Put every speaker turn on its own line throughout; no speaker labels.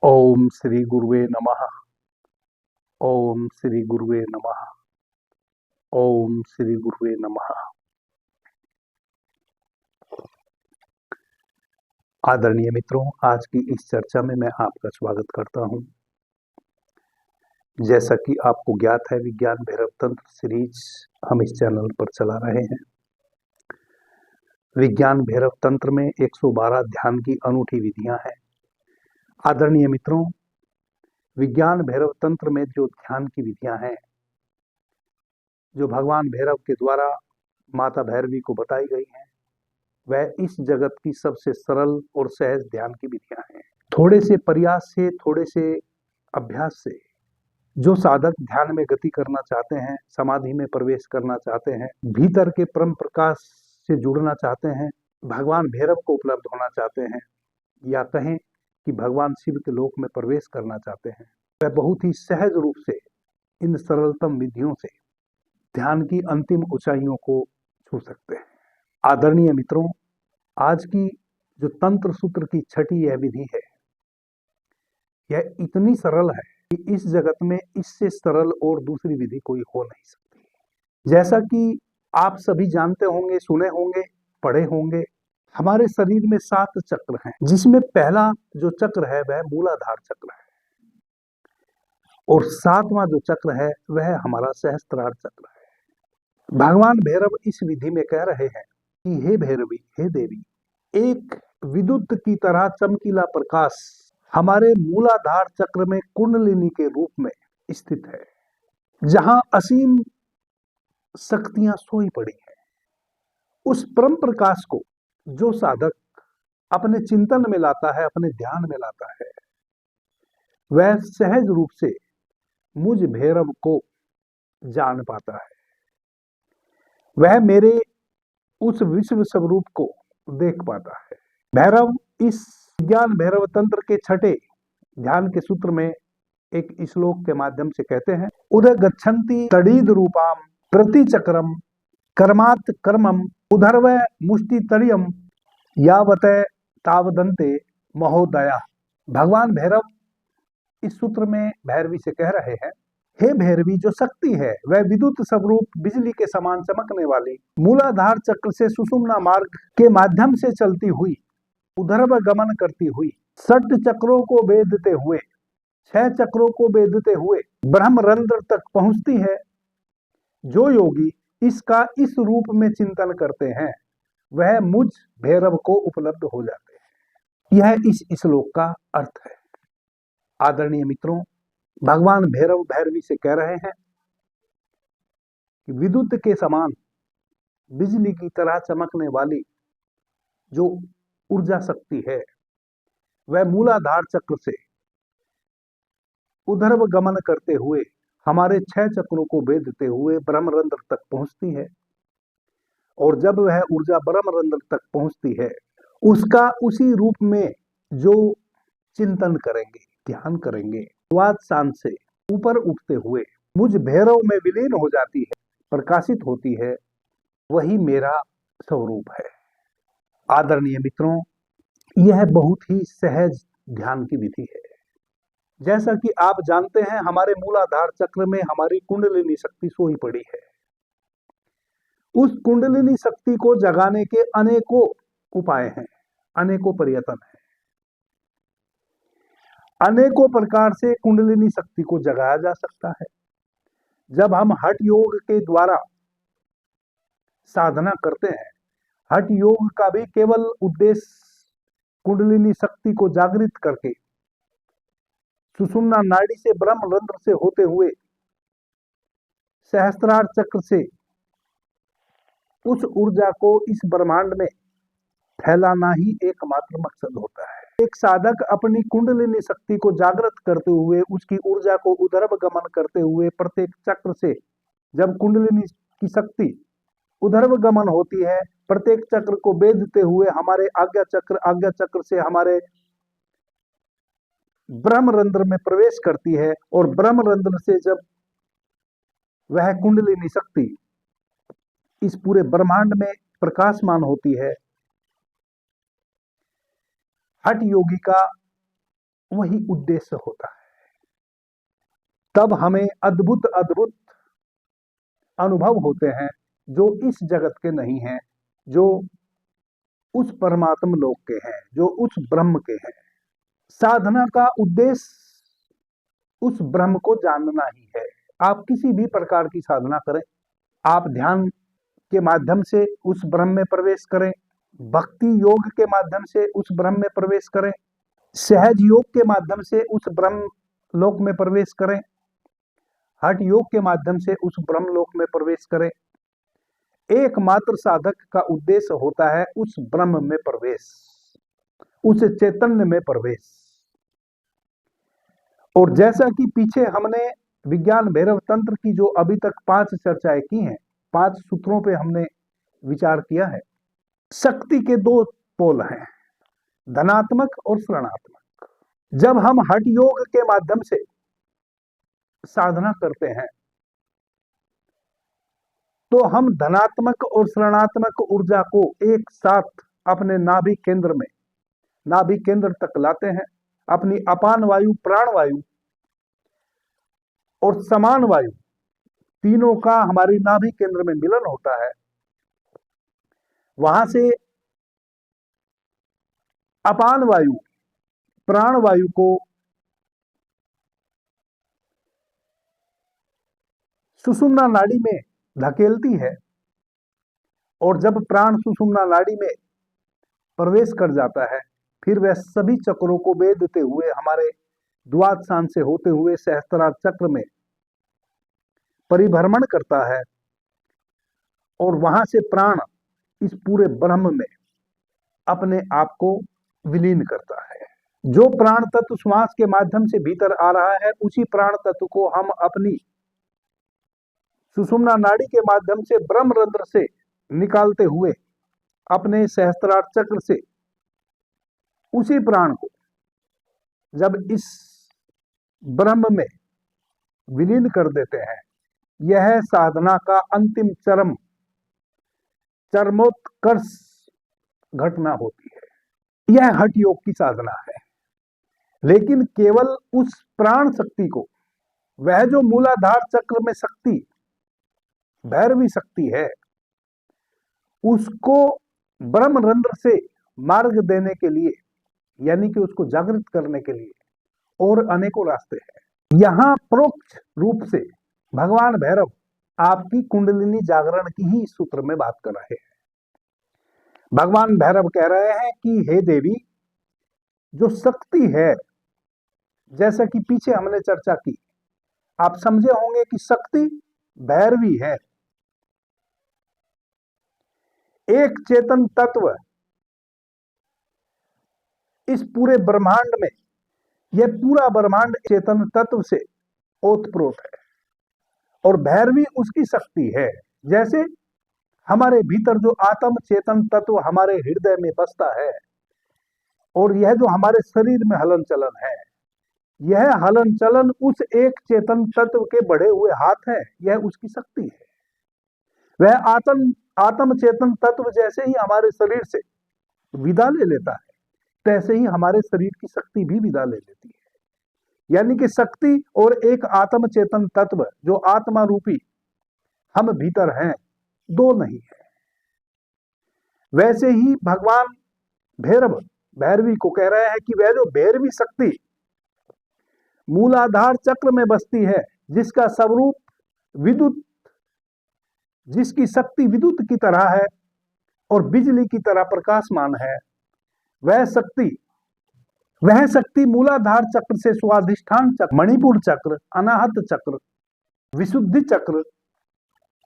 ओम श्री गुरुवे नमः। ओम श्री गुरुवे नमः। ओम श्री गुरुवे नमः। आदरणीय मित्रों, आज की इस चर्चा में मैं आपका स्वागत करता हूं। जैसा कि आपको ज्ञात है, विज्ञान भैरव तंत्र सीरीज हम इस चैनल पर चला रहे हैं। विज्ञान भैरव तंत्र में 112 ध्यान की अनूठी विधियां हैं। आदरणीय मित्रों, विज्ञान भैरव तंत्र में जो ध्यान की विधियां हैं, जो भगवान भैरव के द्वारा माता भैरवी को बताई गई हैं, वह इस जगत की सबसे सरल और सहज ध्यान की विधियां हैं। थोड़े से प्रयास से, थोड़े से अभ्यास से जो साधक ध्यान में गति करना चाहते हैं, समाधि में प्रवेश करना चाहते हैं, भीतर के परम प्रकाश से जुड़ना चाहते हैं, भगवान भैरव को उपलब्ध होना चाहते हैं, या कहें कि भगवान शिव के लोक में प्रवेश करना चाहते हैं, वह बहुत ही सहज रूप से इन सरलतम विधियों से ध्यान की अंतिम ऊंचाइयों को छू सकते हैं। आदरणीय मित्रों, आज की जो तंत्र सूत्र की छठी यह विधि है, यह इतनी सरल है कि इस जगत में इससे सरल और दूसरी विधि कोई हो नहीं सकती। जैसा कि आप सभी जानते होंगे, सुने होंगे, पढ़े होंगे, हमारे शरीर में 7 चक्र हैं, जिसमें पहला जो चक्र है वह मूलाधार चक्र है, और 7वां जो चक्र है वह हमारा सहस्त्रार चक्र है। भगवान भैरव इस विधि में कह रहे हैं कि हे भैरवी, हे देवी, एक विद्युत की तरह चमकीला प्रकाश हमारे मूलाधार चक्र में कुंडलिनी के रूप में स्थित है, जहां असीम शक्तियां सोई पड़ी हैं। उस परम प्रकाश को जो साधक अपने चिंतन में लाता है, अपने ध्यान में लाता है, वह सहज रूप से मुझ भैरव को जान पाता है। वह मेरे उस विश्व स्वरूप को देख पाता है। भैरव इस विज्ञान भैरव तंत्र के छठे ध्यान के सूत्र में एक श्लोक के माध्यम से कहते हैं, उदय गच्छन्ति तड़ीद रूपाम प्रति चक्रम कर्मात् कर्मम उधर्व मुष्टि तड़ियम यावते तावदंते महोदया। भगवान भैरव इस सूत्र में भैरवी से कह रहे हैं, हे भैरवी, जो शक्ति है वह विद्युत स्वरूप बिजली के समान चमकने वाली मूलाधार चक्र से सुषुम्ना मार्ग के माध्यम से चलती हुई, उधर्व गमन करती हुई, 6 चक्रों को भेदते हुए, 6 चक्रों को भेदते हुए ब्रह्मरंध्र तक पहुंचती है। जो योगी इसका इस रूप में चिंतन करते हैं, वह मुझ भैरव को उपलब्ध हो जाते हैं। यह इस श्लोक का अर्थ है। आदरणीय मित्रों, भगवान भैरव भैरवी से कह रहे हैं कि विद्युत के समान, बिजली की तरह चमकने वाली जो ऊर्जा शक्ति है, वह मूलाधार चक्र से उधर्व गमन करते हुए हमारे 6 चक्रों को भेदते हुए ब्रह्मरंध्र तक पहुंचती है, और जब वह ऊर्जा ब्रह्मरंध्र तक पहुंचती है, उसका उसी रूप में जो चिंतन करेंगे, ध्यान करेंगे, स्वाद शांत से ऊपर उठते हुए मुझ भैरव में विलीन हो जाती है, प्रकाशित होती है, वही मेरा स्वरूप है। आदरणीय मित्रों, यह बहुत ही सहज ध्यान की विधि है। जैसा कि आप जानते हैं, हमारे मूलाधार चक्र में हमारी कुंडलिनी शक्ति सोई पड़ी है। उस कुंडलिनी शक्ति को जगाने के अनेकों उपाय हैं, अनेकों प्रयत्न हैं। अनेकों प्रकार से कुंडलिनी शक्ति को जगाया जा सकता है। जब हम हठ योग के द्वारा साधना करते हैं, हठ योग का भी केवल उद्देश्य कुंडलिनी शक्ति को जागृत करके सुषुम्ना नाड़ी से ब्रह्मरंध्र से होते हुए सहस्त्रार चक्र से उस ऊर्जा को इस ब्रह्मांड में फैलाना ही एकमात्र मकसद होता है। एक साधक अपनी कुंडलिनी शक्ति को जागृत करते हुए, उसकी ऊर्जा को उधर्व गमन करते हुए, प्रत्येक चक्र से जब कुंडलिनी की शक्ति उधर्व गमन होती है, प्रत्येक चक्र को भेदते हुए हमारे आज्ञा चक्र से हमारे ब्रह्मरंध्र में प्रवेश करती है, और ब्रह्मरंध्र से जब वह कुंडलिनी शक्ति इस पूरे ब्रह्मांड में प्रकाशमान होती है, हठ योगी का वही उद्देश्य होता है। तब हमें अद्भुत अद्भुत अनुभव होते हैं जो इस जगत के नहीं हैं, जो उस परमात्म लोक के हैं, जो उस ब्रह्म के हैं। साधना का उद्देश्य उस ब्रह्म को जानना ही है। आप किसी भी प्रकार की साधना करें, आप ध्यान के माध्यम से उस ब्रह्म में प्रवेश करें, भक्ति योग के माध्यम से उस ब्रह्म में प्रवेश करें, सहज योग के माध्यम से उस ब्रह्म लोक में प्रवेश करें, हठ योग के माध्यम से उस ब्रह्म लोक में प्रवेश करें। एकमात्र साधक का उद्देश्य होता है उस ब्रह्म में प्रवेश, उस चैतन्य में प्रवेश। और जैसा कि पीछे हमने विज्ञान भैरव तंत्र की जो अभी तक 5 चर्चाएं की हैं, 5 सूत्रों पे हमने विचार किया है। शक्ति के 2 पोल हैं, धनात्मक और ऋणात्मक। जब हम हठ योग के माध्यम से साधना करते हैं तो हम धनात्मक और ऋणात्मक ऊर्जा को एक साथ अपने नाभि केंद्र तक लाते हैं। अपनी अपान वायु, प्राण वायु और समान वायु तीनों का हमारी नाभि केंद्र में मिलन होता है। वहां से अपान वायु, प्राण वायु को सुषुम्ना नाड़ी में धकेलती है, और जब प्राण सुषुम्ना नाड़ी में प्रवेश कर जाता है, फिर वह सभी चक्रों को भेदते हुए हमारे द्वादशांश से होते हुए सहस्त्रार चक्र में परिभ्रमण करता है, और वहां से प्राण इस पूरे ब्रह्म में अपने आप को विलीन करता है। जो प्राण तत्व श्वास के माध्यम से भीतर आ रहा है, उसी प्राण तत्व को हम अपनी सुषुम्ना नाड़ी के माध्यम से ब्रह्मरंध्र से निकालते हुए अपने सहस्त्रार चक्र से उसी प्राण को जब इस ब्रह्म में विलीन कर देते हैं, यह साधना का अंतिम चरमोत्कर्ष घटना होती है। यह हठ योग की साधना है। लेकिन केवल उस प्राण शक्ति को, वह जो मूलाधार चक्र में शक्ति, भैरवी शक्ति है, उसको ब्रह्मरंध्र से मार्ग देने के लिए, यानी कि उसको जागृत करने के लिए और अनेकों रास्ते हैं। यहां परोक्ष रूप से भगवान भैरव आपकी कुंडलिनी जागरण की ही सूत्र में बात कर रहे हैं। भगवान भैरव कह रहे हैं कि हे देवी, जो शक्ति है, जैसा कि पीछे हमने चर्चा की, आप समझे होंगे कि शक्ति भैरवी है। एक चेतन तत्व इस पूरे ब्रह्मांड में, यह पूरा ब्रह्मांड चेतन तत्व से ओतप्रोत है, और भैरवी उसकी शक्ति है। जैसे हमारे भीतर जो आत्म चेतन तत्व हमारे हृदय में बसता है, और यह जो हमारे शरीर में हलन चलन है, यह हलन चलन उस एक चेतन तत्व के बढ़े हुए हाथ है, यह उसकी शक्ति है। वह आत्म चेतन तत्व जैसे ही हमारे शरीर से विदा ले लेता है, तैसे ही हमारे शरीर की शक्ति भी विदा ले लेती है। यानी कि शक्ति और एक आत्म चेतन तत्व जो आत्मा रूपी हम भीतर हैं, दो नहीं है। वैसे ही भगवान भैरवी को कह रहे हैं कि वह जो भैरवी शक्ति मूलाधार चक्र में बसती है, जिसका स्वरूप विद्युत, जिसकी शक्ति विद्युत की तरह है और बिजली की तरह प्रकाशमान है, वह शक्ति मूलाधार चक्र से स्वाधिष्ठान चक्र, मणिपुर चक्र, अनाहत चक्र, विशुद्धि चक्र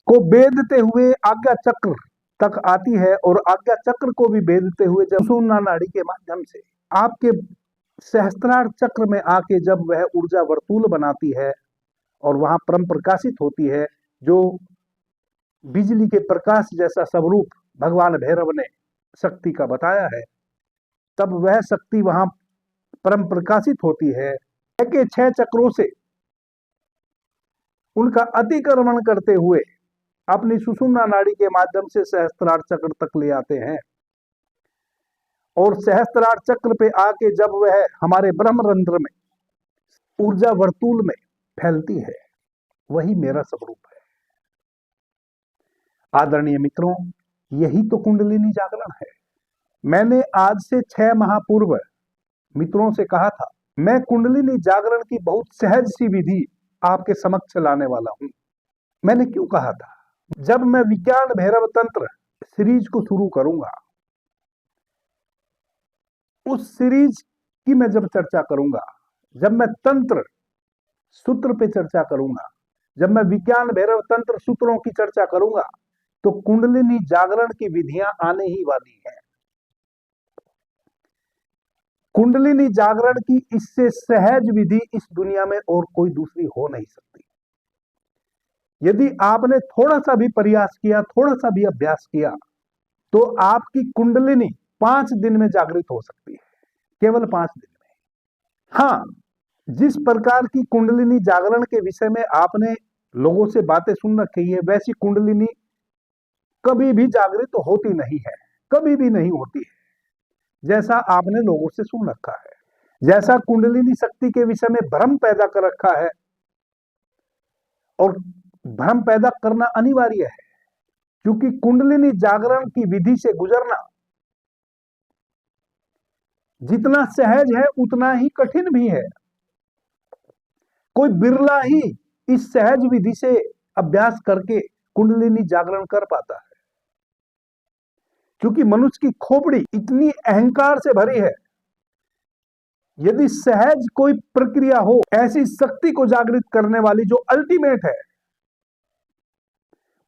को भेदते हुए आज्ञा चक्र तक आती है, और आज्ञा चक्र को भी भेदते हुए जब सुषुम्ना नाड़ी के माध्यम से आपके सहस्त्रार चक्र में आके जब वह ऊर्जा वर्तुल बनाती है और वहां परम प्रकाशित होती है, जो बिजली के प्रकाश जैसा स्वरूप भगवान भैरव ने शक्ति का बताया है, तब वह शक्ति वहां परम प्रकाशित होती है के 6 चक्रों से उनका अतिक्रमण करते हुए अपनी सुषुम्ना नाड़ी के माध्यम से सहस्त्रार चक्र तक ले आते हैं, और सहस्त्रार चक्र पे आके जब वह हमारे ब्रह्मरंध्र में ऊर्जा वर्तुल में फैलती है, वही मेरा स्वरूप है। आदरणीय मित्रों, यही तो कुंडलिनी जागरण है। मैंने आज से 6 माह पूर्व मित्रों से कहा था, मैं कुंडलिनी जागरण की बहुत सहज सी विधि आपके समक्ष लाने वाला हूं। मैंने क्यों कहा था? जब मैं विज्ञान भैरव तंत्र सीरीज को शुरू करूंगा, उस सीरीज की मैं जब चर्चा करूंगा, जब मैं तंत्र सूत्र पे चर्चा करूंगा, जब मैं विज्ञान भैरव तंत्र सूत्रों की चर्चा करूंगा, तो कुंडलिनी जागरण की विधियां आने ही वाली हैं। कुंडलिनी जागरण की इससे सहज विधि इस दुनिया में और कोई दूसरी हो नहीं सकती। यदि आपने थोड़ा सा भी प्रयास किया, थोड़ा सा भी अभ्यास किया, तो आपकी कुंडलिनी 5 दिन में जागृत हो सकती है, केवल 5 दिन में। हाँ, जिस प्रकार की कुंडलिनी जागरण के विषय में आपने लोगों से बातें सुन रखी है, वैसी कुंडलिनी कभी भी जागृत होती नहीं है, कभी भी नहीं होती है, जैसा आपने लोगों से सुन रखा है। जैसा कुंडलिनी शक्ति के विषय में भ्रम पैदा कर रखा है, और भ्रम पैदा करना अनिवार्य है, क्योंकि कुंडलिनी जागरण की विधि से गुजरना जितना सहज है उतना ही कठिन भी है। कोई बिरला ही इस सहज विधि से अभ्यास करके कुंडलिनी जागरण कर पाता है, क्योंकि मनुष्य की खोपड़ी इतनी अहंकार से भरी है। यदि सहज कोई प्रक्रिया हो, ऐसी शक्ति को जागृत करने वाली जो अल्टीमेट है,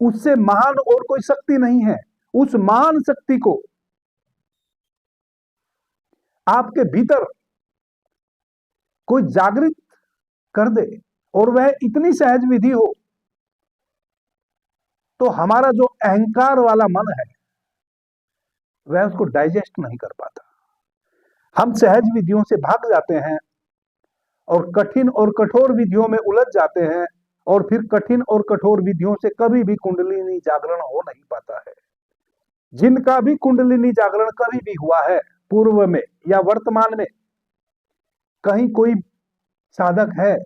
उससे महान और कोई शक्ति नहीं है। उस महान शक्ति को आपके भीतर कोई जागृत कर दे और वह इतनी सहज विधि हो, तो हमारा जो अहंकार वाला मन है वह उसको डाइजेस्ट नहीं कर पाता। हम सहज विधियों से भाग जाते हैं और कठिन और कठोर विधियों में उलझ जाते हैं, और फिर कठिन और कठोर विधियों से कभी भी कुंडलिनी जागरण हो नहीं पाता है। जिनका भी कुंडलिनी जागरण कभी भी हुआ है, पूर्व में या वर्तमान में, कहीं कोई साधक है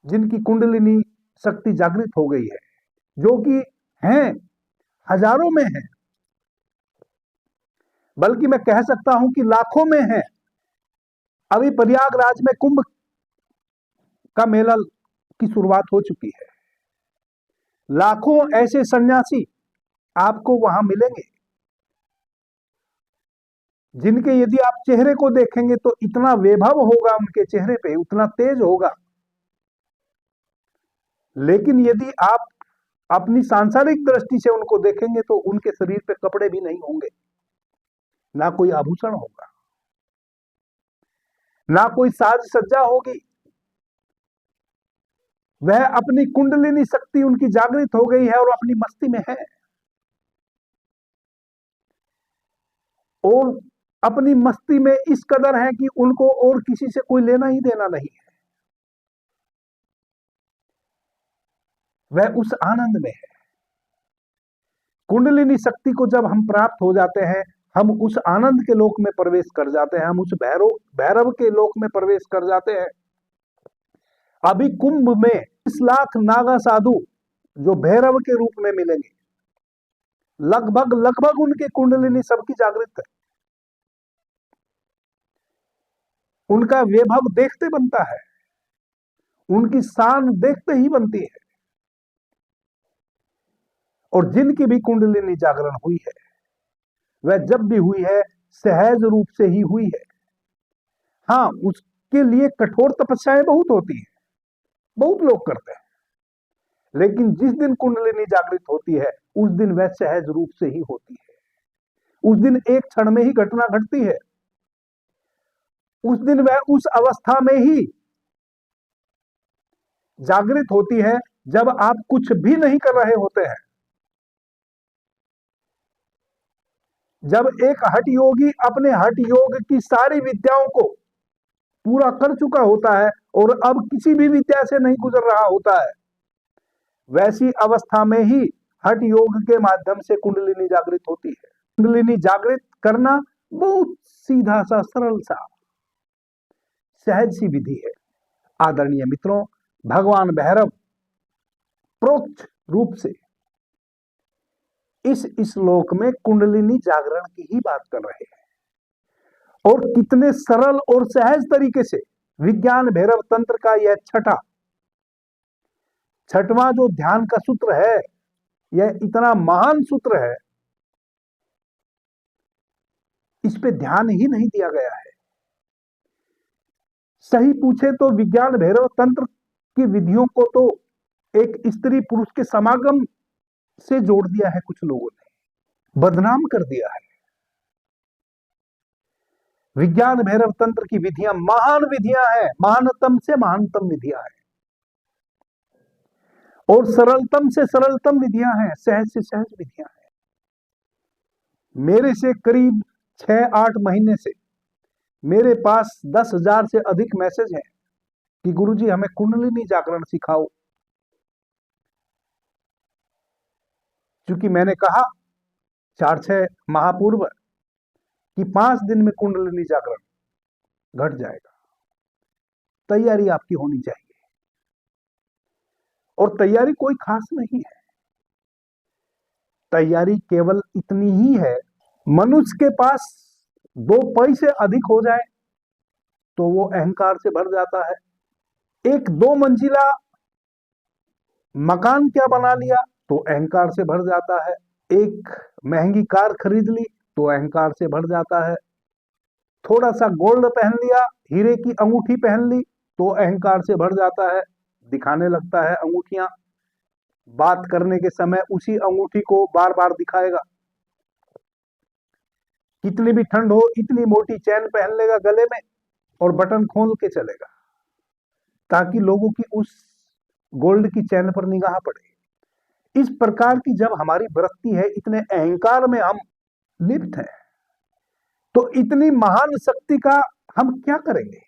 जिनकी कुंडलिनी शक्ति जागृत हो गई है, जो कि हैं, हजारों में हैं, बल्कि मैं कह सकता हूं कि लाखों में हैं। अभी प्रयागराज में कुंभ का मेला की शुरुआत हो चुकी है। लाखों ऐसे सन्यासी आपको वहां मिलेंगे, जिनके यदि आप चेहरे को देखेंगे तो इतना वैभव होगा उनके चेहरे पे, उतना तेज होगा। लेकिन यदि आप अपनी सांसारिक दृष्टि से उनको देखेंगे तो उनके शरीर पे कपड़े भी नहीं होंगे, ना कोई आभूषण होगा, ना कोई साज सज्जा होगी। वह अपनी कुंडलिनी शक्ति उनकी जागृत हो गई है और अपनी मस्ती में है, और अपनी मस्ती में इस कदर है कि उनको और किसी से कोई लेना ही देना नहीं है। वह उस आनंद में है। कुंडलिनी शक्ति को जब हम प्राप्त हो जाते हैं, हम उस आनंद के लोक में प्रवेश कर जाते हैं, हम उस भैरव के लोक में प्रवेश कर जाते हैं। अभी कुंभ में 20 लाख नागा साधु जो भैरव के रूप में मिलेंगे, लगभग उनके कुंडलिनी सबकी जागृत है। उनका वैभव देखते बनता है, उनकी शान देखते ही बनती है। और जिनकी भी कुंडलिनी जागरण हुई है, वह जब भी हुई है सहज रूप से ही हुई है। हाँ, उसके लिए कठोर तपस्याएं बहुत होती है, बहुत लोग करते हैं, लेकिन जिस दिन कुंडलिनी जागृत होती है उस दिन वह सहज रूप से ही होती है। उस दिन एक क्षण में ही घटना घटती है। उस दिन वह उस अवस्था में ही जागृत होती है जब आप कुछ भी नहीं कर रहे होते हैं। जब एक हठ योगी अपने हठ योग की सारी विद्याओं को पूरा कर चुका होता है और अब किसी भी विद्या से नहीं गुजर रहा होता है, वैसी अवस्था में ही हठ योग के माध्यम से कुंडलिनी जागृत होती है। कुंडलिनी जागृत करना बहुत सीधा सा, सरल सा, सहज सी विधि है। आदरणीय मित्रों, भगवान भैरव प्रोक्त रूप से इस श्लोक में कुंडलिनी जागरण की ही बात कर रहे हैं, और कितने सरल और सहज तरीके से विज्ञान भैरव तंत्र का यह छठवां जो ध्यान का सूत्र है, यह इतना महान सूत्र है, इस पे ध्यान ही नहीं दिया गया है। सही पूछे तो विज्ञान भैरव तंत्र की विधियों को तो एक स्त्री पुरुष के समागम से जोड़ दिया है, कुछ लोगों ने बदनाम कर दिया है। विज्ञान भैरव तंत्र की विधियां महान विधियां हैं, महानतम से महानतम विधियां हैं, और सरलतम से सरलतम विधियां हैं, सहज से सहज विधियां हैं। मेरे से करीब 6-8 महीने से मेरे पास 10,000 से अधिक मैसेज हैं कि गुरुजी हमें कुंडलिनी जागरण सिखाओ। क्योंकि मैंने कहा 4-6 माह पूर्व कि 5 दिन में कुंडलिनी जागरण घट जाएगा। तैयारी आपकी होनी चाहिए, और तैयारी कोई खास नहीं है। तैयारी केवल इतनी ही है, मनुष्य के पास 2 पैसे अधिक हो जाए तो वो अहंकार से भर जाता है। 1-2 मंजिला मकान क्या बना लिया तो अहंकार से भर जाता है। एक महंगी कार खरीद ली तो अहंकार से भर जाता है। थोड़ा सा गोल्ड पहन लिया, हीरे की अंगूठी पहन ली तो अहंकार से भर जाता है, दिखाने लगता है अंगूठियां। बात करने के समय उसी अंगूठी को बार बार दिखाएगा। कितनी भी ठंड हो, इतनी मोटी चैन पहन लेगा गले में और बटन खोल के चलेगा, ताकि लोगों की उस गोल्ड की चैन पर निगाह पड़े। इस प्रकार की जब हमारी वृत्ति है, इतने अहंकार में हम लिप्त हैं, तो इतनी महान शक्ति का हम क्या करेंगे?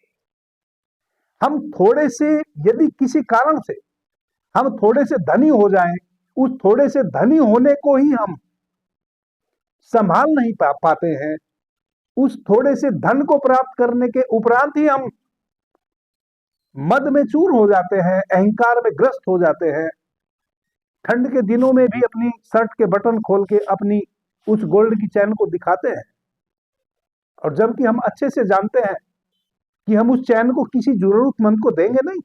हम थोड़े से, यदि किसी कारण से हम थोड़े से धनी हो जाएं, उस थोड़े से धनी होने को ही हम संभाल नहीं पाते हैं। उस थोड़े से धन को प्राप्त करने के उपरांत ही हम मद में चूर हो जाते हैं, अहंकार में ग्रस्त हो जाते हैं। ठंड के दिनों में भी अपनी शर्ट के बटन खोल के अपनी उस गोल्ड की चैन को दिखाते हैं, और जबकि हम अच्छे से जानते हैं कि हम उस चैन को किसी जरूरतमंद को देंगे नहीं।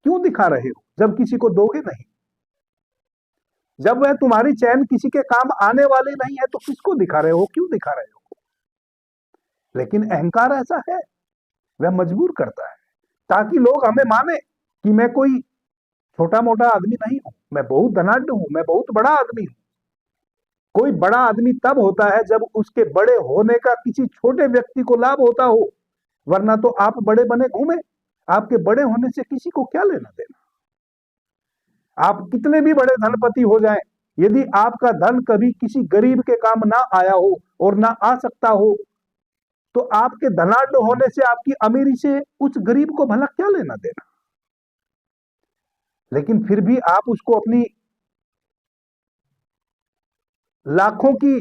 क्यों दिखा रहे हो जब किसी को दोगे नहीं? जब वह तुम्हारी चैन किसी के काम आने वाली नहीं है तो किसको दिखा रहे हो, क्यों दिखा रहे हो? लेकिन अहंकार ऐसा है, वह मजबूर करता है ताकि लोग हमें माने कि मैं कोई छोटा मोटा आदमी नहीं हूं, मैं बहुत धनाढ्य हूं, मैं बहुत बड़ा आदमी हूं। कोई बड़ा आदमी तब होता है जब उसके बड़े होने का किसी छोटे व्यक्ति को लाभ होता हो, वरना तो आप बड़े बने घूमे, आपके बड़े होने से किसी को क्या लेना देना। आप कितने भी बड़े धनपति हो जाएं, यदि आपका धन कभी किसी गरीब के काम ना आया हो और ना आ सकता हो, तो आपके धनाढ्य होने से, आपकी अमीरी से उस गरीब को भला क्या लेना देना। लेकिन फिर भी आप उसको अपनी लाखों की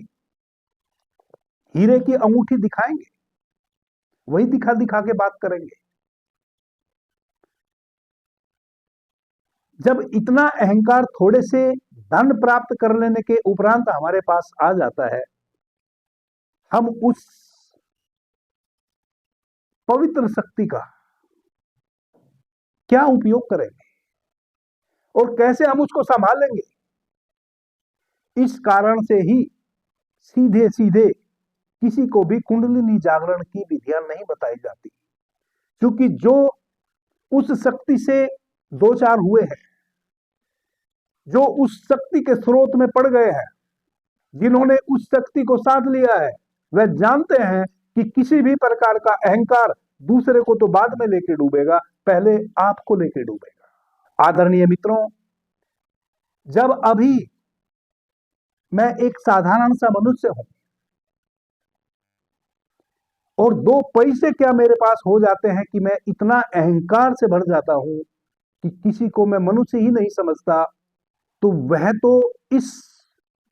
हीरे की अंगूठी दिखाएंगे, वही दिखा दिखा के बात करेंगे। जब इतना अहंकार थोड़े से धन प्राप्त कर लेने के उपरांत हमारे पास आ जाता है, हम उस पवित्र शक्ति का क्या उपयोग करेंगे और कैसे हम उसको संभालेंगे? इस कारण से ही सीधे सीधे किसी को भी कुंडलिनी जागरण की विधियां नहीं बताई जाती, क्योंकि जो उस शक्ति से दो चार हुए हैं, जो उस शक्ति के स्रोत में पड़ गए हैं, जिन्होंने उस शक्ति को साध लिया है, वह जानते हैं कि किसी भी प्रकार का अहंकार दूसरे को तो बाद में लेके डूबेगा, पहले आपको लेके डूबेगा। आदरणीय मित्रों, जब अभी मैं एक साधारण सा मनुष्य हूं और 2 पैसे क्या मेरे पास हो जाते हैं कि मैं इतना अहंकार से भर जाता हूं कि किसी को मैं मनुष्य ही नहीं समझता, तो वह तो इस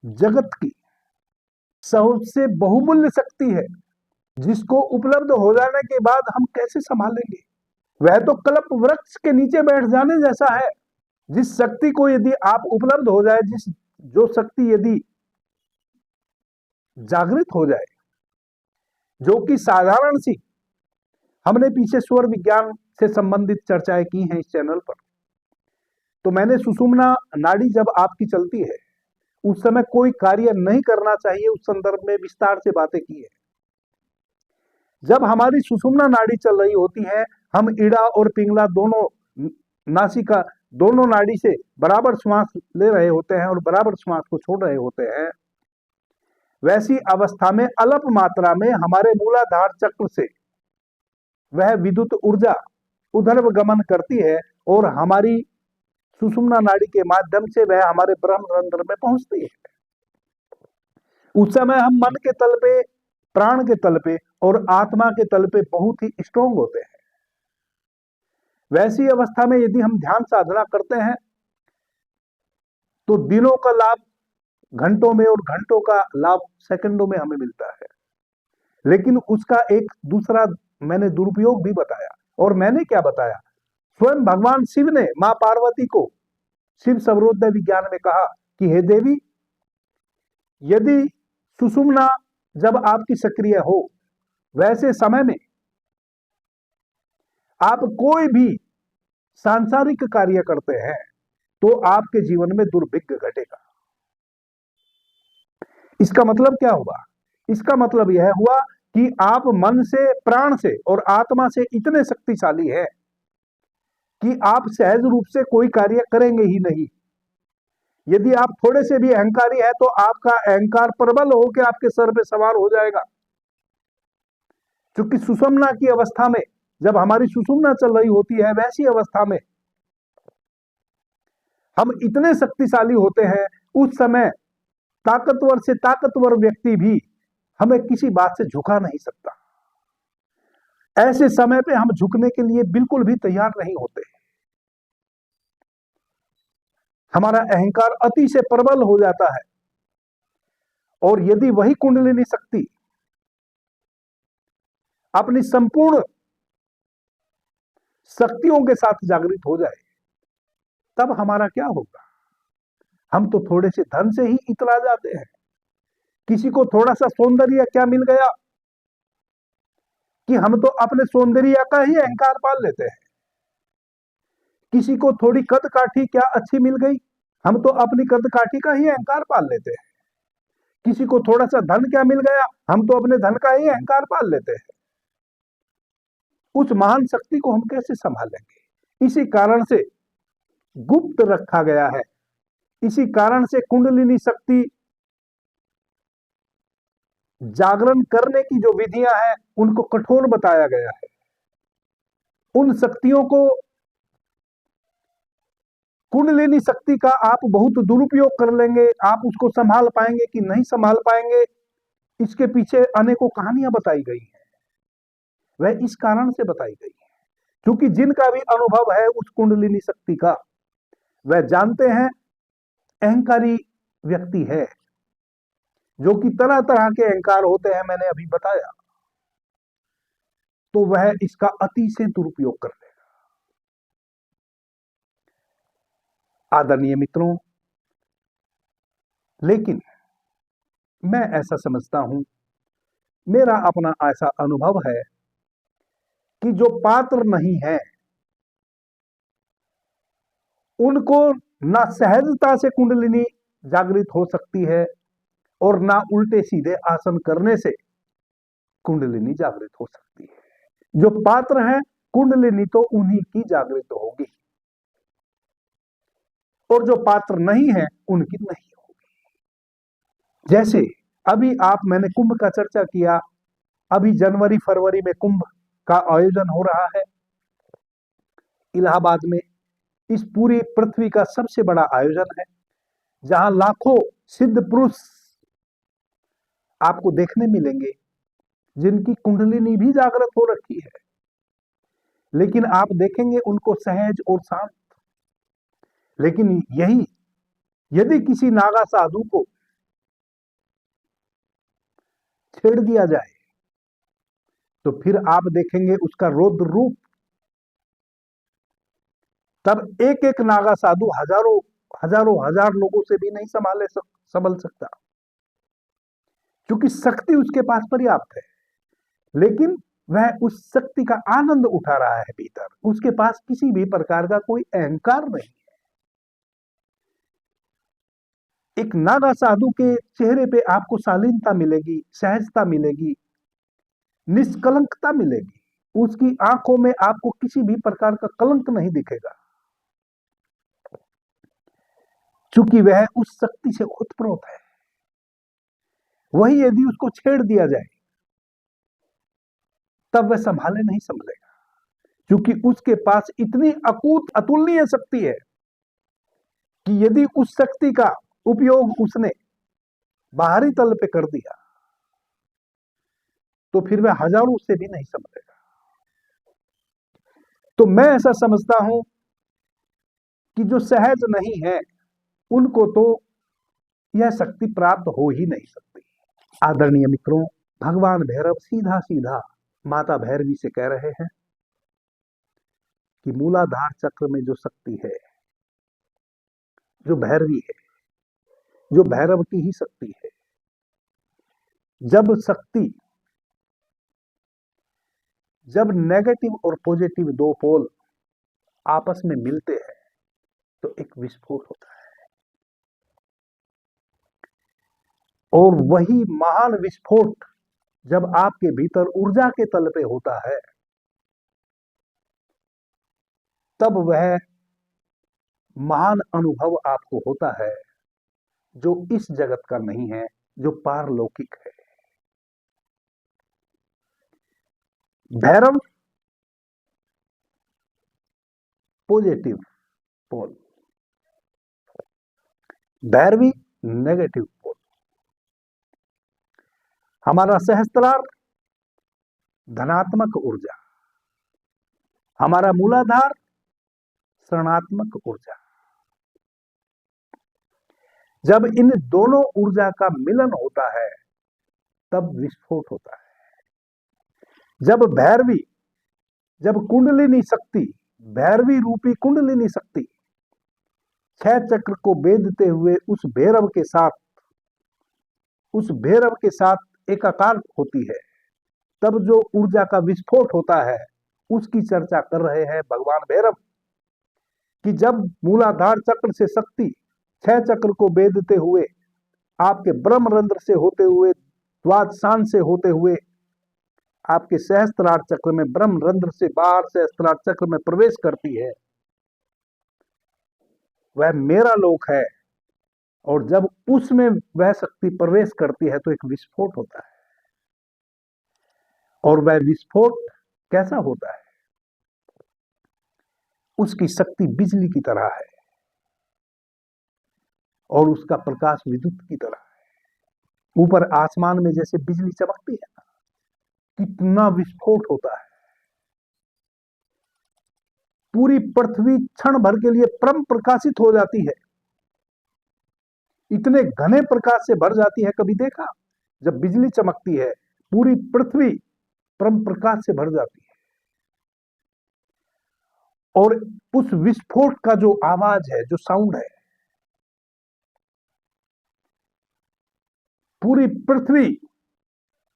जगत की सबसे बहुमूल्य शक्ति है, जिसको उपलब्ध हो जाने के बाद हम कैसे संभालेंगे। वह तो कल्प वृक्ष के नीचे बैठ जाने जैसा है। जिस शक्ति को यदि आप उपलब्ध हो जाए, जो शक्ति यदि जागृत हो जाए, जो कि साधारण सी, हमने पीछे स्वर विज्ञान से संबंधित चर्चाएं की हैं इस चैनल पर। तो मैंने सुषुम्ना नाड़ी जब आपकी चलती है, उस समय कोई कार्य नहीं करना चाहिए, उस संदर्भ में विस्तार से बातें की है। जब हमारी सुषुम्ना नाड़ी चल रही होती है, हम ईड़ा और पिंगला दोनों नासिका दोनों नाड़ी से बराबर श्वास ले रहे होते हैं और बराबर श्वास को छोड़ रहे होते हैं। वैसी अवस्था में अल्प मात्रा में हमारे मूलाधार चक्र से वह विद्युत ऊर्जा उधर गमन करती है और हमारी सुषुम्ना नाड़ी के माध्यम से वह हमारे ब्रह्मरंध्र में पहुंचती है। उस समय हम मन के तल पे, प्राण के तल पे और आत्मा के तल पे बहुत ही स्ट्रोंग होते हैं। वैसी अवस्था में यदि हम ध्यान साधना करते हैं तो दिनों का लाभ घंटों में और घंटों का लाभ सेकंडों में हमें मिलता है। लेकिन उसका एक दूसरा मैंने दुरुपयोग भी बताया। और मैंने क्या बताया? स्वयं भगवान शिव ने मां पार्वती को शिव सर्वोदय विज्ञान में कहा कि हे देवी, यदि सुषुम्ना जब आपकी सक्रिय हो, वैसे समय में आप कोई भी सांसारिक कार्य करते हैं तो आपके जीवन में दुर्भिक्ष घटेगा। इसका मतलब क्या हुआ? इसका मतलब यह हुआ कि आप मन से, प्राण से और आत्मा से इतने शक्तिशाली हैं कि आप सहज रूप से कोई कार्य करेंगे ही नहीं। यदि आप थोड़े से भी अहंकारी है तो आपका अहंकार प्रबल होकर आपके सर पे सवार हो जाएगा। क्योंकि सुषुम्ना की अवस्था में, जब हमारी सुषुम्ना चल रही होती है, वैसी अवस्था में हम इतने शक्तिशाली होते हैं, उस समय ताकतवर से ताकतवर व्यक्ति भी हमें किसी बात से झुका नहीं सकता। ऐसे समय पे हम झुकने के लिए बिल्कुल भी तैयार नहीं होते। हमारा अहंकार अति से प्रबल हो जाता है और यदि वही कुंडलिनी शक्ति अपनी संपूर्ण शक्तियों के साथ जागृत हो जाए, तब हमारा क्या होगा? हम तो थोड़े से धन से ही इतरा जाते हैं। किसी को थोड़ा सा सौंदर्य क्या मिल गया कि हम तो अपने सौंदर्य का ही अहंकार पाल लेते हैं। किसी को थोड़ी कद काठी क्या अच्छी मिल गई, हम तो अपनी कद काठी का ही अहंकार पाल लेते हैं। किसी को थोड़ा सा धन क्या मिल गया, हम तो अपने धन का ही अहंकार पाल लेते हैं। उस महान शक्ति को हम कैसे संभालेंगे? इसी कारण से गुप्त रखा गया है। इसी कारण से कुंडलिनी शक्ति जागरण करने की जो विधियां हैं, उनको कठोर बताया गया है। उन शक्तियों को, कुंडलिनी शक्ति का आप बहुत दुरुपयोग कर लेंगे, आप उसको संभाल पाएंगे कि नहीं संभाल पाएंगे, इसके पीछे अनेकों कहानियां बताई गई हैं। वह इस कारण से बताई गई है क्योंकि जिनका भी अनुभव है उस कुंडलिनी शक्ति का, वह जानते हैं अहंकारी व्यक्ति है, जो कि तरह तरह के अहंकार होते हैं, मैंने अभी बताया। तो वह इसका अति से दुरुपयोग कर लेगा। आदरणीय मित्रों, लेकिन मैं ऐसा समझता हूं, मेरा अपना ऐसा अनुभव है कि जो पात्र नहीं है, उनको ना सहजता से कुंडलिनी जागृत हो सकती है और ना उल्टे सीधे आसन करने से कुंडलिनी जागृत हो सकती है। जो पात्र है, कुंडलिनी तो उन्हीं की जागृत होगी और जो पात्र नहीं है उनकी नहीं होगी। जैसे अभी मैंने कुंभ का चर्चा किया। अभी जनवरी फरवरी में कुंभ का आयोजन हो रहा है इलाहाबाद में। इस पूरी पृथ्वी का सबसे बड़ा आयोजन है, जहां लाखों सिद्ध पुरुष आपको देखने मिलेंगे जिनकी कुंडलिनी भी जागृत हो रखी है, लेकिन आप देखेंगे उनको सहज और शांत। लेकिन यही यदि किसी नागा साधु को छेड़ दिया जाए तो फिर आप देखेंगे उसका रौद्र रूप। तब एक एक नागा साधु हजारों हजारों हजार लोगों से भी नहीं संभल सकता, क्योंकि शक्ति उसके पास पर्याप्त है, लेकिन वह उस शक्ति का आनंद उठा रहा है भीतर। उसके पास किसी भी प्रकार का कोई अहंकार नहीं है। एक नागा साधु के चेहरे पे आपको शालीनता मिलेगी, सहजता मिलेगी, निष्कलंकता मिलेगी। उसकी आंखों में आपको किसी भी प्रकार का कलंक नहीं दिखेगा, क्योंकि वह उस शक्ति से ओतप्रोत है। वही यदि उसको छेड़ दिया जाए तब वह संभाले नहीं संभलेगा, क्योंकि उसके पास इतनी अकूत अतुलनीय शक्ति है कि यदि उस शक्ति का उपयोग उसने बाहरी तल पे कर दिया तो फिर वह हजारों से भी नहीं संभलेगा। तो मैं ऐसा समझता हूं कि जो सहज नहीं है उनको तो यह शक्ति प्राप्त हो ही नहीं सकती। आदरणीय मित्रों, भगवान भैरव सीधा सीधा माता भैरवी से कह रहे हैं कि मूलाधार चक्र में जो शक्ति है, जो भैरवी है, जो भैरव की ही शक्ति है, जब नेगेटिव और पॉजिटिव दो पोल आपस में मिलते हैं तो एक विस्फोट होता है, और वही महान विस्फोट जब आपके भीतर ऊर्जा के तल पे होता है तब वह महान अनुभव आपको होता है जो इस जगत का नहीं है, जो पारलौकिक है। Bhairav positive pole, Bhairavi negative pole. हमारा सहस्त्रार धनात्मक ऊर्जा, हमारा मूलाधार ऋणात्मक ऊर्जा। जब इन दोनों ऊर्जा का मिलन होता है तब विस्फोट होता है। जब कुंडलिनी शक्ति, भैरवी रूपी कुंडलिनी शक्ति 6 चक्र को बेधते हुए उस भैरव के साथ एकाकार होती है, तब जो ऊर्जा का विस्फोट होता है उसकी चर्चा कर रहे हैं भगवान भैरव, कि जब मूलाधार चक्र से शक्ति 6 चक्र को बेधते हुए आपके ब्रह्मरंध्र से होते हुए, द्वादशान से होते हुए आपके सहस्त्रार चक्र में, ब्रह्मरंध्र से बाहर सहस्त्रार चक्र में प्रवेश करती है, वह मेरा लोक है। और जब उसमें वह शक्ति प्रवेश करती है तो एक विस्फोट होता है। और वह विस्फोट कैसा होता है? उसकी शक्ति बिजली की तरह है और उसका प्रकाश विद्युत की तरह है। ऊपर आसमान में जैसे बिजली चमकती है ना, कितना विस्फोट होता है। पूरी पृथ्वी क्षण भर के लिए परम प्रकाशित हो जाती है, इतने घने प्रकाश से भर जाती है। कभी देखा? जब बिजली चमकती है पूरी पृथ्वी परम प्रकाश से भर जाती है। और उस विस्फोट का जो आवाज है, जो साउंड है, पूरी पृथ्वी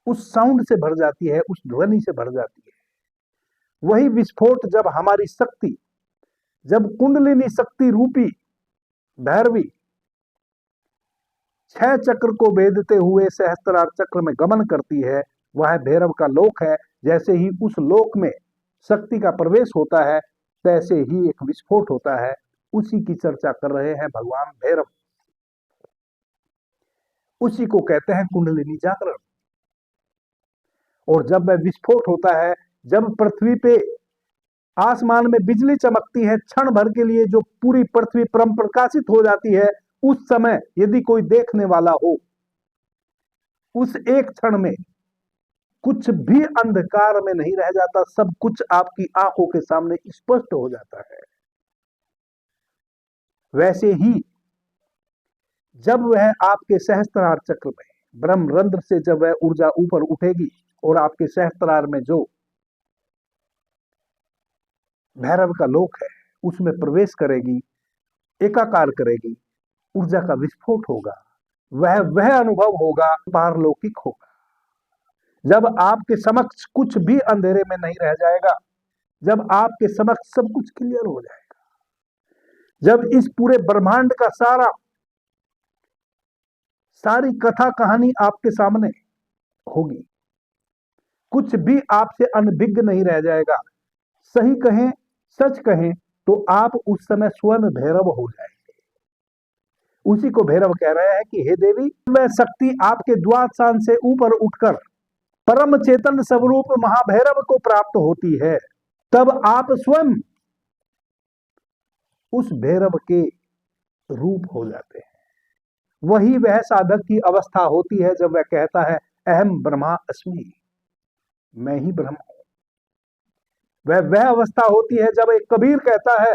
उस साउंड से भर जाती है, उस ध्वनि से भर जाती है। वही विस्फोट जब हमारी शक्ति, जब कुंडलिनी शक्ति रूपी भैरवी 6 चक्र को भेदते हुए सहस्त्रार चक्र में गमन करती है, वह भैरव का लोक है। जैसे ही उस लोक में शक्ति का प्रवेश होता है तैसे ही एक विस्फोट होता है। उसी की चर्चा कर रहे हैं भगवान भैरव। उसी को कहते हैं कुंडलिनी जागरण। और जब वह विस्फोट होता है, जब पृथ्वी पे आसमान में बिजली चमकती है, क्षण भर के लिए जो पूरी पृथ्वी परम प्रकाशित हो जाती है, उस समय यदि कोई देखने वाला हो, उस एक क्षण में कुछ भी अंधकार में नहीं रह जाता, सब कुछ आपकी आंखों के सामने स्पष्ट हो जाता है। वैसे ही जब वह आपके सहस्त्रार चक्र में, ब्रह्म रंध्र से जब वह ऊर्जा ऊपर उठेगी और आपके सहस्त्रार में जो भैरव का लोक है उसमें प्रवेश करेगी, एकाकार करेगी, ऊर्जा का विस्फोट होगा, वह अनुभव होगा, पारलौकिक होगा। जब आपके समक्ष कुछ भी अंधेरे में नहीं रह जाएगा, जब आपके समक्ष सब कुछ क्लियर हो जाएगा, जब इस पूरे ब्रह्मांड का सारी कथा कहानी आपके सामने होगी, कुछ भी आपसे अनभिज्ञ नहीं रह जाएगा। सही कहें, सच कहें तो आप उस समय स्वयं भैरव हो जाएंगे। उसी को भैरव कह रहे हैं कि हे देवी, वह शक्ति आपके द्वादशान से ऊपर उठकर परम चेतन स्वरूप महाभैरव को प्राप्त होती है, तब आप स्वयं उस भैरव के रूप हो जाते हैं। वही वह साधक की अवस्था होती है जब वह कहता है अहम ब्रह्मा अस्मि, मैं ही ब्रह्म हूं। वह अवस्था होती है जब एक कबीर कहता है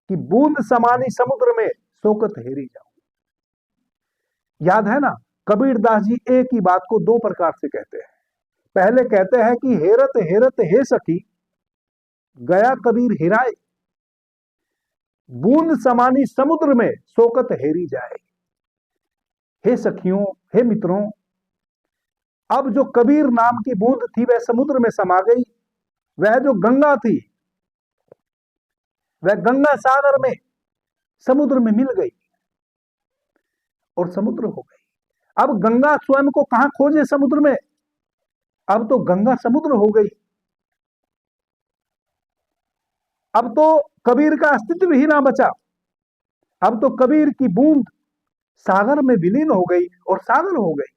कि बूंद समानी समुद्र में सोकत हेरी जाऊं। याद है ना, कबीर दास जी एक ही बात को दो प्रकार से कहते हैं। पहले कहते हैं कि हेरत हेरत हे सखी गया कबीर हिराए, बूंद समानी समुद्र में सोकत हेरी जाए। हे सखियों, हे मित्रों, अब जो कबीर नाम की बूंद थी वह समुद्र में समा गई। वह जो गंगा थी वह गंगा सागर में समुद्र में मिल गई और समुद्र हो गई। अब गंगा स्वयं को कहां खोजे समुद्र में? अब तो गंगा समुद्र हो गई। अब तो कबीर का अस्तित्व ही ना बचा। अब तो कबीर की बूंद सागर में विलीन हो गई और सागर हो गई।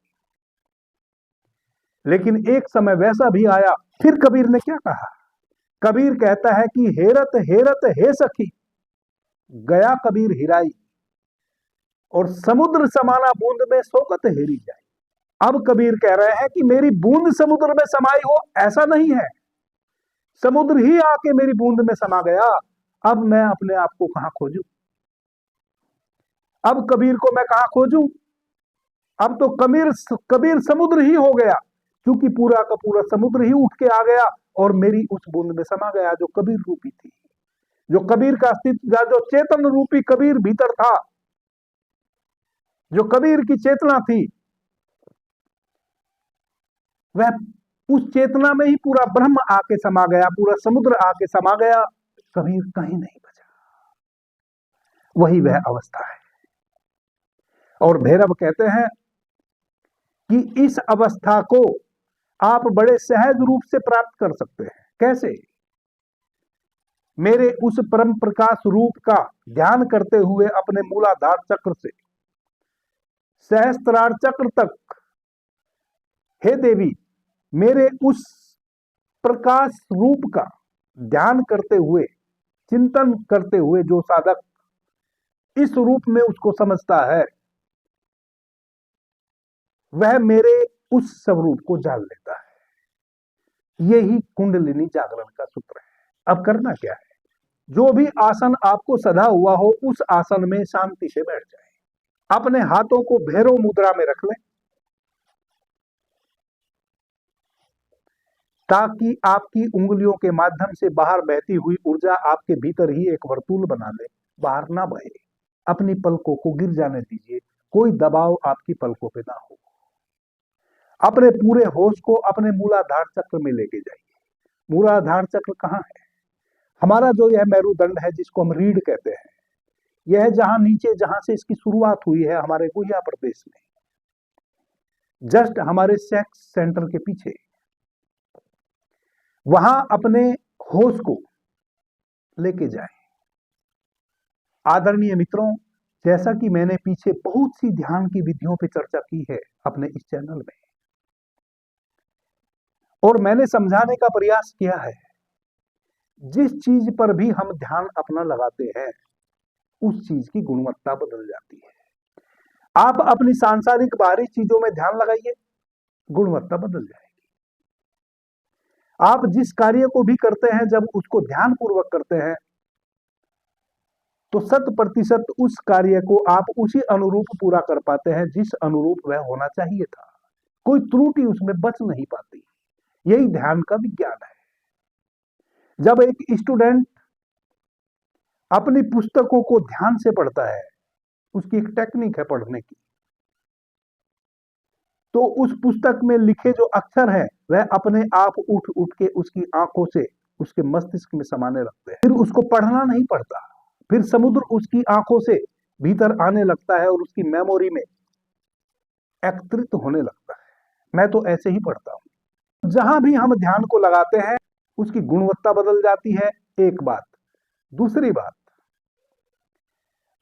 लेकिन एक समय वैसा भी आया, फिर कबीर ने क्या कहा? कबीर कहता है कि हेरत हेरत हे सखी गया कबीर हिराई, और समुद्र समाना बूंद में सोकत हेरी जाए। अब कबीर कह रहे हैं कि मेरी बूंद समुद्र में समाई हो, ऐसा नहीं है, समुद्र ही आके मेरी बूंद में समा गया। अब मैं अपने आप को कहां खोजूं? अब कबीर को मैं कहां खोजूं? अब तो कबीर समुद्र ही हो गया, क्योंकि पूरा का पूरा समुद्र ही उठ के आ गया और मेरी उस बूंद में समा गया जो कबीर रूपी थी, जो कबीर का अस्तित्व, जो चेतन रूपी कबीर भीतर था, जो कबीर की चेतना थी, वह उस चेतना में ही पूरा ब्रह्म आके समा गया, पूरा समुद्र आके समा गया। कबीर कहीं नहीं बचा। वही वह अवस्था है। और भैरव कहते हैं कि इस अवस्था को आप बड़े सहज रूप से प्राप्त कर सकते हैं। कैसे? मेरे उस परम प्रकाश रूप का ध्यान करते हुए अपने मूलाधार चक्र से सहस्त्रार चक्र तक, हे देवी, मेरे उस प्रकाश रूप का ध्यान करते हुए, चिंतन करते हुए जो साधक इस रूप में उसको समझता है, वह मेरे उस स्वरूप को जान लेता है। यही कुंडलिनी जागरण का सूत्र है। अब करना क्या है? जो भी आसन आपको सधा हुआ हो उस आसन में शांति से बैठ जाए। अपने हाथों को भैरव मुद्रा में रख लें, ताकि आपकी उंगलियों के माध्यम से बाहर बहती हुई ऊर्जा आपके भीतर ही एक वर्तुल बना ले, बाहर ना बहे। अपनी पलकों को गिर जाने दीजिए, कोई दबाव आपकी पलकों पे ना हो। अपने पूरे होश को अपने मूलाधार चक्र में लेके जाइए। मूलाधार चक्र कहाँ है? हमारा जो यह मेरुदंड है, जिसको हम रीढ़ कहते हैं, यह जहां नीचे, जहां से इसकी शुरुआत हुई है, हमारे गुहिया प्रदेश में, जस्ट हमारे सेक्स सेंटर के पीछे, वहां अपने होश को लेके जाएं। आदरणीय मित्रों, जैसा कि मैंने पीछे बहुत सी ध्यान की विधियों पर चर्चा की है अपने इस चैनल में, और मैंने समझाने का प्रयास किया है, जिस चीज पर भी हम ध्यान अपना लगाते हैं उस चीज की गुणवत्ता बदल जाती है। आप अपनी सांसारिक बाहरी चीजों में ध्यान लगाइए, गुणवत्ता बदल जाएगी। आप जिस कार्य को भी करते हैं, जब उसको ध्यान पूर्वक करते हैं तो 100% उस कार्य को आप उसी अनुरूप पूरा कर पाते हैं जिस अनुरूप वह होना चाहिए था। कोई त्रुटि उसमें बच नहीं पाती। यही ध्यान का विज्ञान है। जब एक स्टूडेंट अपनी पुस्तकों को ध्यान से पढ़ता है, उसकी एक टेक्निक है पढ़ने की, तो उस पुस्तक में लिखे जो अक्षर हैं वह अपने आप उठ उठ के उसकी आंखों से उसके मस्तिष्क में समाने लगते हैं। फिर उसको पढ़ना नहीं पड़ता, फिर समुद्र उसकी आंखों से भीतर आने लगता है और उसकी मेमोरी में एकत्रित होने लगता है। मैं तो ऐसे ही पढ़ता हूं। जहां भी हम ध्यान को लगाते हैं उसकी गुणवत्ता बदल जाती है, एक बात। दूसरी बात,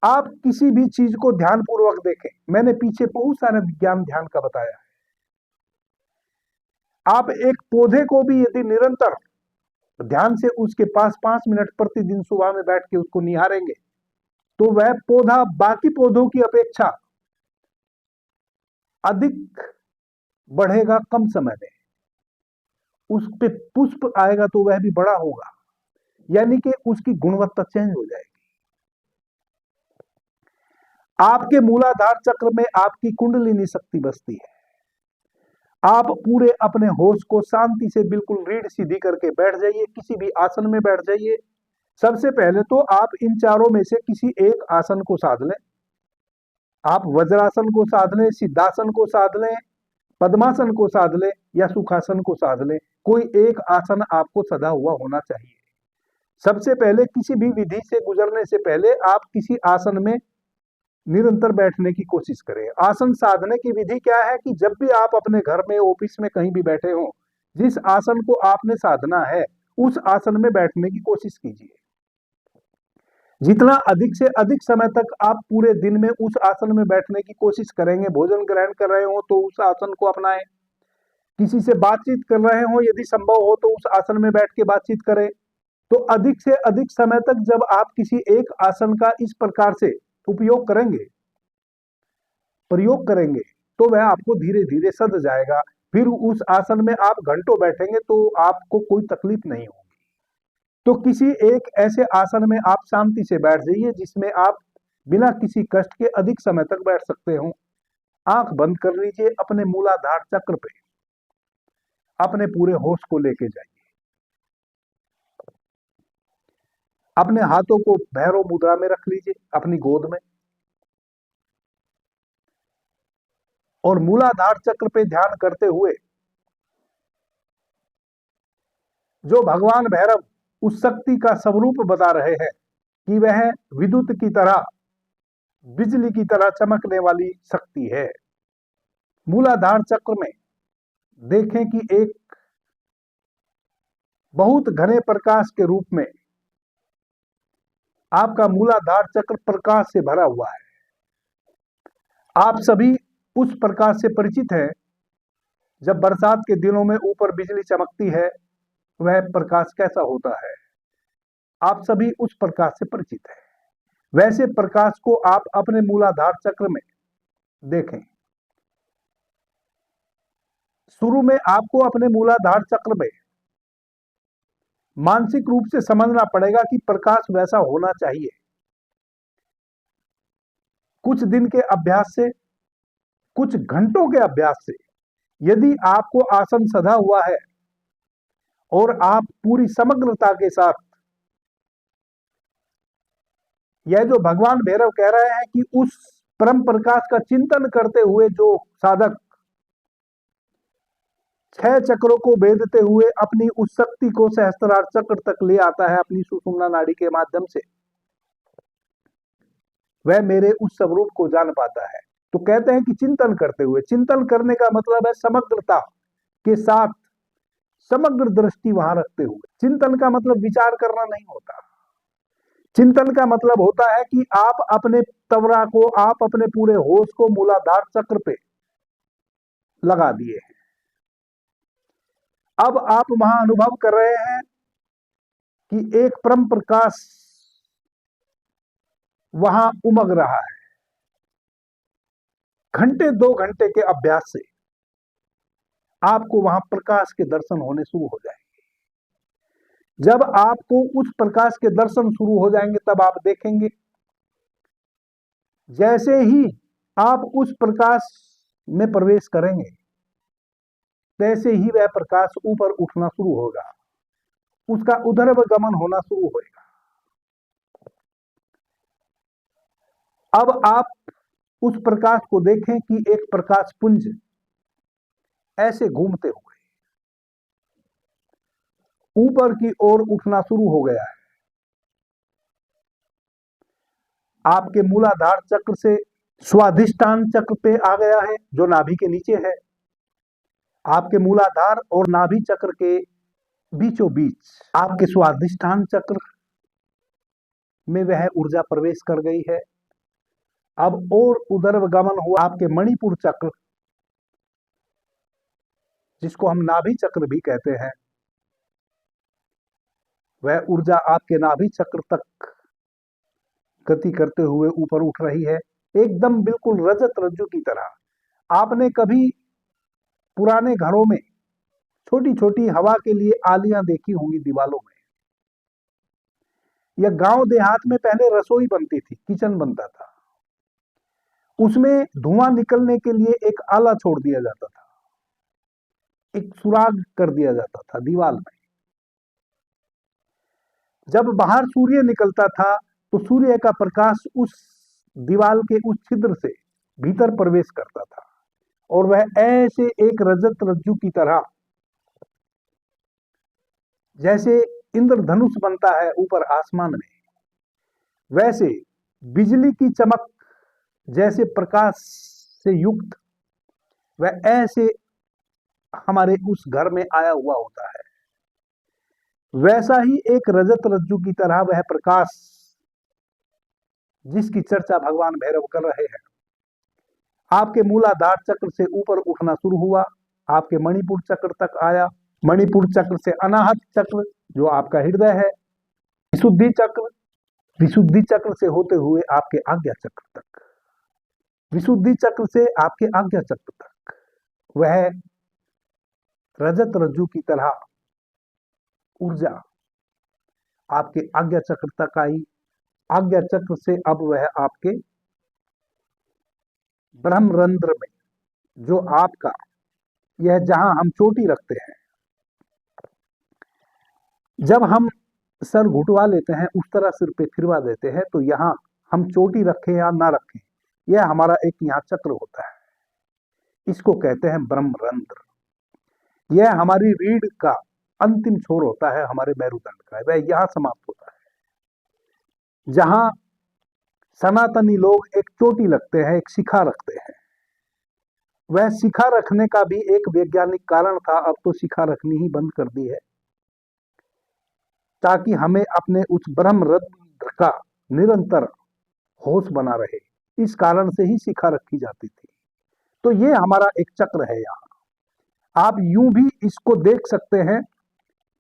आप किसी भी चीज को ध्यानपूर्वक देखें। मैंने पीछे बहुत सारे विज्ञान ध्यान का बताया है। आप एक पौधे को भी यदि निरंतर ध्यान से उसके पास 5 मिनट प्रतिदिन सुबह में बैठ के उसको निहारेंगे तो वह पौधा बाकी पौधों की अपेक्षा अधिक बढ़ेगा कम समय में। उस पे पुष्प आएगा तो वह भी बड़ा होगा, यानी कि उसकी गुणवत्ता चेंज हो जाएगी। आपके मूलाधार चक्र में आपकी कुंडलिनी शक्ति बसती है। आप पूरे अपने होश को शांति से बिल्कुल रीढ़ सीधी करके बैठ जाइए, किसी भी आसन में बैठ जाइए। सबसे पहले तो आप इन चारों में से किसी एक आसन को साध लें। आप वज्रासन को साध लें, सिद्धासन को साध लें, पद्मासन को साध लें या सुखासन को साध लें। कोई एक आसन आपको सदा हुआ होना चाहिए। सबसे पहले किसी भी विधि से गुजरने से पहले आप किसी आसन में निरंतर बैठने की कोशिश करें। आसन साधने की विधि क्या है कि जब भी आप अपने घर में, ऑफिस में, कहीं भी बैठे हो, जिस आसन को आपने साधना है उस आसन में बैठने की कोशिश कीजिए। जितना अधिक से अधिक समय तक आप पूरे दिन में उस आसन में बैठने की कोशिश करेंगे, भोजन ग्रहण कर रहे हो तो उस आसन को अपनाएं, किसी से बातचीत कर रहे हो यदि संभव हो तो उस आसन में बैठ के बातचीत करें। तो अधिक से अधिक समय तक जब आप किसी एक आसन का इस प्रकार से उपयोग करेंगे, प्रयोग करेंगे, तो वह आपको धीरे धीरे सध जाएगा। फिर उस आसन में आप घंटों बैठेंगे तो आपको कोई तकलीफ नहीं होगी। तो किसी एक ऐसे आसन में आप शांति से बैठ जाइए जिसमें आप बिना किसी कष्ट के अधिक समय तक बैठ सकते हो। आंख बंद कर लीजिए, अपने मूलाधार चक्र पे अपने पूरे होश को लेके जाइए। अपने हाथों को भैरव मुद्रा में रख लीजिए अपनी गोद में और मूलाधार चक्र पे ध्यान करते हुए जो भगवान भैरव उस शक्ति का स्वरूप बता रहे हैं कि वह विद्युत की तरह, बिजली की तरह चमकने वाली शक्ति है। मूलाधार चक्र में देखें कि एक बहुत घने प्रकाश के रूप में आपका मूलाधार चक्र प्रकाश से भरा हुआ है। आप सभी उस प्रकाश से परिचित हैं। जब बरसात के दिनों में ऊपर बिजली चमकती है वह प्रकाश कैसा होता है, आप सभी उस प्रकाश से परिचित हैं। वैसे प्रकाश को आप अपने मूलाधार चक्र में देखें। शुरू में आपको अपने मूलाधार चक्र में मानसिक रूप से समझना पड़ेगा कि प्रकाश वैसा होना चाहिए। कुछ दिन के अभ्यास से, कुछ घंटों के अभ्यास से यदि आपको आसन सधा हुआ है और आप पूरी समग्रता के साथ, यह जो भगवान भैरव कह रहे हैं कि उस परम प्रकाश का चिंतन करते हुए जो साधक 6 चक्रों को भेदते हुए अपनी उस शक्ति को सहस्त्रार चक्र तक ले आता है अपनी सुषुम्ना नाड़ी के माध्यम से, वह मेरे उस स्वरूप को जान पाता है। तो कहते हैं कि चिंतन करते हुए, चिंतन करने का मतलब है समग्रता के साथ समग्र दृष्टि वहां रखते हुए। चिंतन का मतलब विचार करना नहीं होता। चिंतन का मतलब होता है कि आप अपने तवरा को, आप अपने पूरे होश को मूलाधार चक्र पे लगा दिए हैं। अब आप वहां अनुभव कर रहे हैं कि एक परम प्रकाश वहां उमग रहा है। घंटे 2 घंटे के अभ्यास से आपको वहां प्रकाश के दर्शन होने शुरू हो जाएंगे। जब आपको उस प्रकाश के दर्शन शुरू हो जाएंगे तब आप देखेंगे जैसे ही आप उस प्रकाश में प्रवेश करेंगे, तैसे ही वह प्रकाश ऊपर उठना शुरू होगा, उसका उधर्व गमन होना शुरू होगा। अब आप उस प्रकाश को देखें कि एक प्रकाश पुंज ऐसे घूमते हुए ऊपर की ओर उठना शुरू हो गया है। आपके मूलाधार चक्र से स्वाधिष्ठान चक्र पे आ गया है, जो नाभि के नीचे है। आपके मूलाधार और नाभि चक्र के बीचों बीच आपके स्वाधिष्ठान चक्र में वह ऊर्जा प्रवेश कर गई है। अब और उदर्व गमन हुआ आपके मणिपुर चक्र, जिसको हम नाभि चक्र भी कहते हैं, वह ऊर्जा आपके नाभि चक्र तक गति करते हुए ऊपर उठ रही है, एकदम बिल्कुल रजत रज्जु की तरह। आपने कभी पुराने घरों में छोटी छोटी हवा के लिए आलियां देखी होंगी दीवालों में, या गांव देहात में पहले रसोई बनती थी, किचन बनता था, उसमें धुआं निकलने के लिए एक आला छोड़ दिया जाता था, एक सुराग कर दिया जाता था दीवार में। जब बाहर सूर्य निकलता था तो सूर्य का प्रकाश उस दीवार के उस छिद्र से भीतर प्रवेश करता था, और वह ऐसे एक रजत रज्जु की तरह, जैसे इंद्रधनुष बनता है ऊपर आसमान में, वैसे बिजली की चमक जैसे प्रकाश से युक्त वह ऐसे हमारे उस घर में आया हुआ होता है। वैसा ही एक रजत रज्जु की तरह वह प्रकाश, जिसकी चर्चा भगवान भैरव कर रहे हैं, आपके मूलाधार चक्र से ऊपर उठना शुरू हुआ, आपके मणिपुर चक्र तक आया। मणिपुर चक्र से अनाहत चक्र, जो आपका हृदय है, विशुद्धि चक्र, विशुद्धि चक्र से होते हुए आपके आज्ञा चक्र तक, विशुद्धि चक्र से आपके आज्ञा चक्र तक वह रजत रज्जु की तरह ऊर्जा आपके आज्ञा चक्र तक आई। आज्ञा चक्र से अब वह आपके ब्रह्मरंध्र में, जो आपका यह जहां हम चोटी रखते हैं, जब हम सर घुटवा लेते हैं, उस तरह सिर पे फिरवा देते हैं, तो यहां हम चोटी रखें या ना रखें, यह हमारा एक यहाँ चक्र होता है, इसको कहते हैं ब्रह्मरंध्र। यह हमारी रीढ़ का अंतिम छोर होता है, हमारे मेरुदंड का, वह यहां समाप्त होता है। जहां सनातनी लोग एक चोटी लगते हैं, एक शिखा रखते हैं, वह शिखा रखने का भी एक वैज्ञानिक कारण था, अब तो शिखा रखनी ही बंद कर दी है, ताकि हमें अपने उस ब्रह्मरंध्र का निरंतर होश बना रहे, इस कारण से ही शिखा रखी जाती थी। तो ये हमारा एक चक्र है। यहाँ आप यूं भी इसको देख सकते हैं,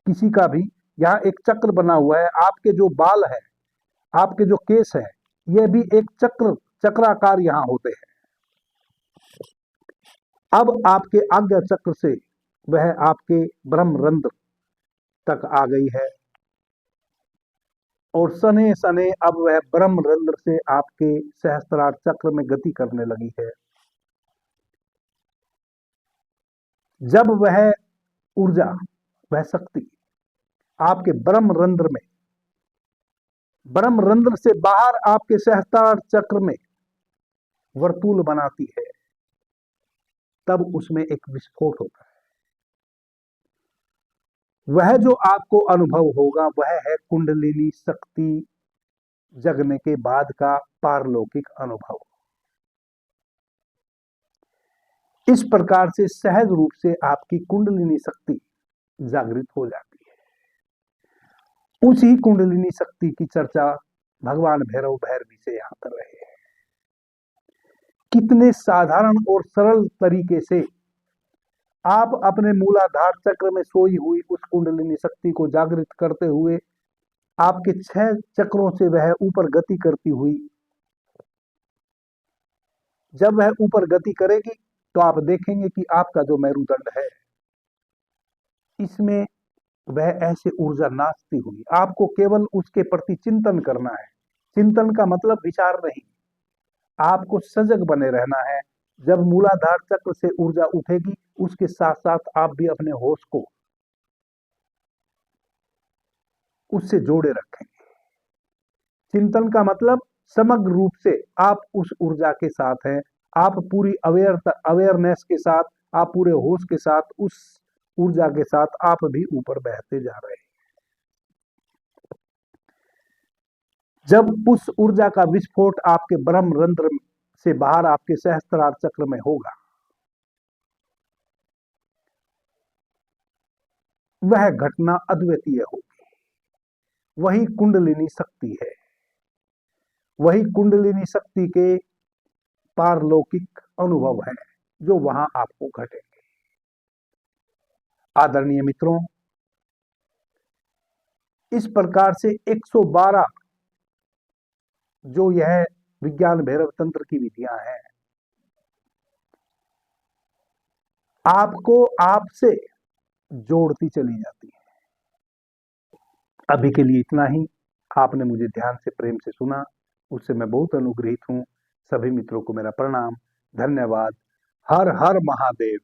किसी का भी यहाँ एक चक्र बना हुआ है। आपके जो बाल है, आपके जो केस है, ये भी एक चक्राकार यहाँ होते हैं। अब आपके आज्ञा चक्र से वह आपके ब्रह्मरंध्र तक आ गई है, और सने सने अब वह ब्रह्मरंध्र से आपके सहस्त्रार चक्र में गति करने लगी है। जब वह ऊर्जा, वह शक्ति आपके ब्रह्मरंध्र में, ब्रह्मरंध्र से बाहर आपके सहस्त्रार चक्र में वर्तुल बनाती है, तब उसमें एक विस्फोट होता है। वह जो आपको अनुभव होगा वह है कुंडलिनी शक्ति जगने के बाद का पारलौकिक अनुभव। इस प्रकार से सहज रूप से आपकी कुंडलिनी शक्ति जागृत हो जाती है। उसी कुंडलिनी शक्ति की चर्चा भगवान भैरव भैरवी से यहां कर रहे हैं। कितने साधारण और सरल तरीके से आप अपने मूलाधार चक्र में सोई हुई उस कुंडलिनी शक्ति को जागृत करते हुए आपके 6 चक्रों से वह ऊपर गति करती हुई, जब वह ऊपर गति करेगी तो आप देखेंगे कि आपका जो मेरुदंड है, इसमें वह ऐसे ऊर्जा नाचती हुई, आपको केवल उसके प्रति चिंतन करना है। चिंतन का मतलब विचार नहीं, आपको सजग बने रहना है। जब मूलाधार चक्र से ऊर्जा उठेगी, उसके साथ साथ आप भी अपने होश को उससे जोड़े रखेंगे। चिंतन का मतलब समग्र रूप से आप उस ऊर्जा के साथ हैं, आप पूरी अवेयरनेस के साथ, आप पूरे होश के साथ, उस ऊर्जा के साथ आप भी ऊपर बहते जा रहे हैं। जब उस ऊर्जा का विस्फोट आपके ब्रह्म रंध्र से बाहर आपके सहस्त्रार चक्र में होगा, वह घटना अद्वितीय होगी। वही कुंडलिनी शक्ति है, वही कुंडलिनी शक्ति के पारलौकिक अनुभव है जो वहां आपको घटेंगे। आदरणीय मित्रों, इस प्रकार से 112 जो यह विज्ञान भैरव तंत्र की विधियां हैं, आपको आपसे जोड़ती चली जाती है। अभी के लिए इतना ही। आपने मुझे ध्यान से, प्रेम से सुना, उससे मैं बहुत अनुग्रहित हूं। सभी मित्रों को मेरा प्रणाम, धन्यवाद। हर हर महादेव।